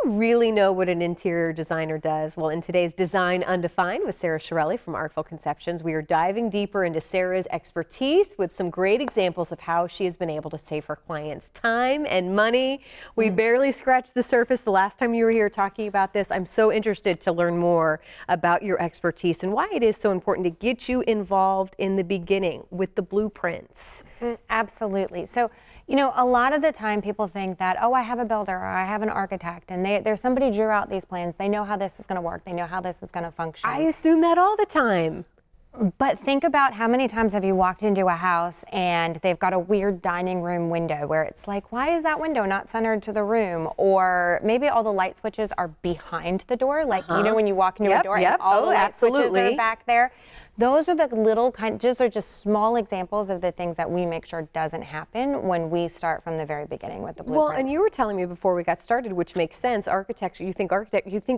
you really know what an interior designer does? Well, in today's Design Undefined with Sarah Shirelli from Artful Conceptions, we are diving deeper into Sarah's expertise with some great examples of how she has been able to save her clients time and money. We barely scratched the surface the last time you were here talking about this. I'm so interested to learn more about your expertise and why it is so important to get you involved in the beginning with the blueprints. Absolutely. So, you know, a lot of the time people think that, oh, I have a builder or I have an architect and there's somebody drew out these plans. They know how this is going to work. They know how this is going to function. I assume that all the time. But think about how many times have you walked into a house and they've got a weird dining room window where it's like, why is that window not centered to the room? Or maybe all the light switches are behind the door. Like, you know, when you walk into a door and all the light switches are back there. Those are the little they're just small examples of the things that we make sure doesn't happen when we start from the very beginning with the blueprints. Well, and you were telling me before we got started, which makes sense, architecture, you think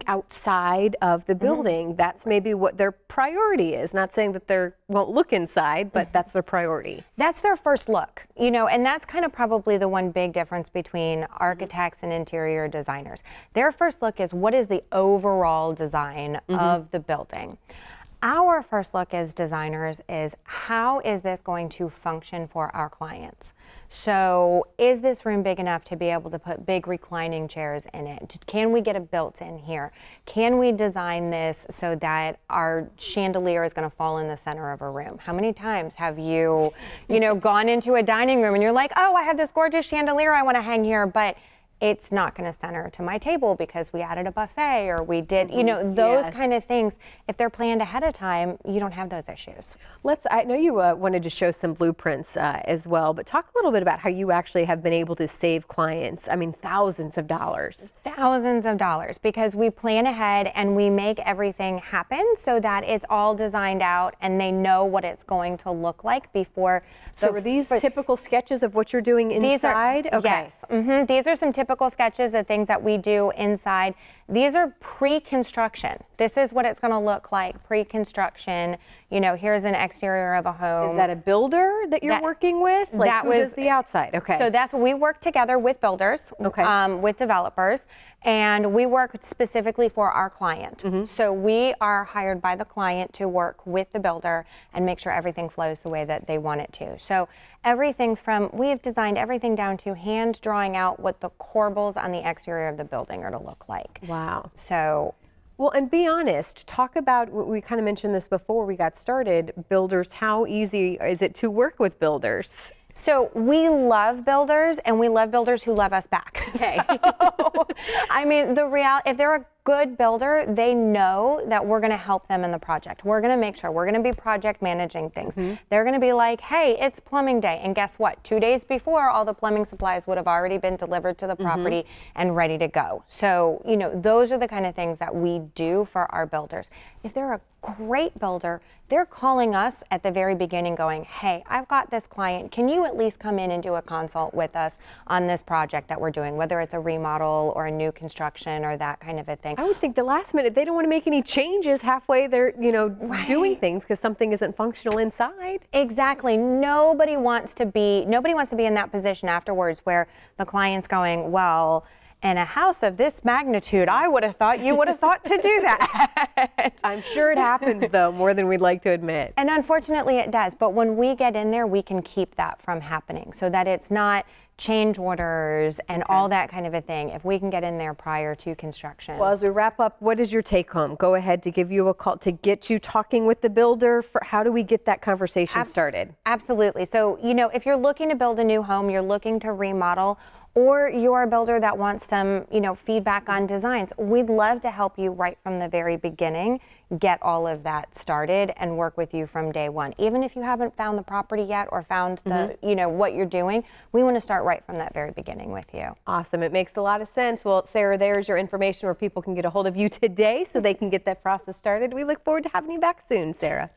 outside of the building. That's maybe what their priority is. Not saying that they won't look inside, but that's their priority. That's their first look, you know, and that's kind of probably the one big difference between architects and interior designers. Their first look is what is the overall design of the building. Our first look as designers is how is this going to function for our clients? So is this room big enough to be able to put big reclining chairs in it? Can we get a built-in here? Can we design this so that our chandelier is going to fall in the center of a room? How many times have you gone into a dining room and you're like, oh, I have this gorgeous chandelier I want to hang here, but it's not going to center to my table because we added a buffet or we did, you know, those kind of things. If they're planned ahead of time, you don't have those issues. I know you wanted to show some blueprints as well, but talk a little bit about how you actually have been able to save clients. I mean, thousands of dollars. Thousands of dollars, because we plan ahead and we make everything happen so that it's all designed out and they know what it's going to look like before. So are these typical sketches of what you're doing inside? Yes. These are some typical sketches of things that we do inside. These are pre-construction. This is what it's going to look like pre-construction. You know, here's an exterior of a home. Is that a builder that you're working with? Like, that was the outside. Okay. So that's what we work together with builders, with developers, and we work specifically for our client. So we are hired by the client to work with the builder and make sure everything flows the way that they want it to. So everything from, we have designed everything down to hand drawing out what the corbels on the exterior of the building are to look like. Wow. So. Well, and be honest, talk about, we kind of mentioned this before we got started, builders, how easy is it to work with builders? So we love builders and we love builders who love us back. Okay. So, I mean, if they're a good builder, they know that we're going to help them in the project. We're going to make sure we're going to be project managing things. They're going to be like, hey, it's plumbing day. And guess what? 2 days before, all the plumbing supplies would have already been delivered to the property and ready to go. So, you know, those are the kind of things that we do for our builders. If they're a great builder, they're calling us at the very beginning going, hey, I've got this client. Can you at least come in and do a consult with us on this project that we're doing, whether it's a remodel or a new construction or that kind of a thing. I would think the last minute, they don't want to make any changes halfway they're, doing things because something isn't functional inside. Exactly. Nobody wants to be in that position afterwards where the client's going, well, in a house of this magnitude, I would have thought you would have thought to do that. I'm sure it happens, though, more than we'd like to admit. And unfortunately, it does. But when we get in there, we can keep that from happening so that it's not change orders and all that kind of a thing if we can get in there prior to construction. Well, as we wrap up, what is your take home? Go ahead to give you a call to get you talking with the builder. How do we get that conversation started? Absolutely. So, you know, if you're looking to build a new home, you're looking to remodel, or you're a builder that wants some, feedback on designs, we'd love to help you right from the very beginning, get all of that started and work with you from day one. Even if you haven't found the property yet or found the, what you're doing, we want to start right from that very beginning with you. Awesome. It makes a lot of sense. Well, Sarah, there's your information where people can get a hold of you today so they can get that process started. We look forward to having you back soon, Sarah.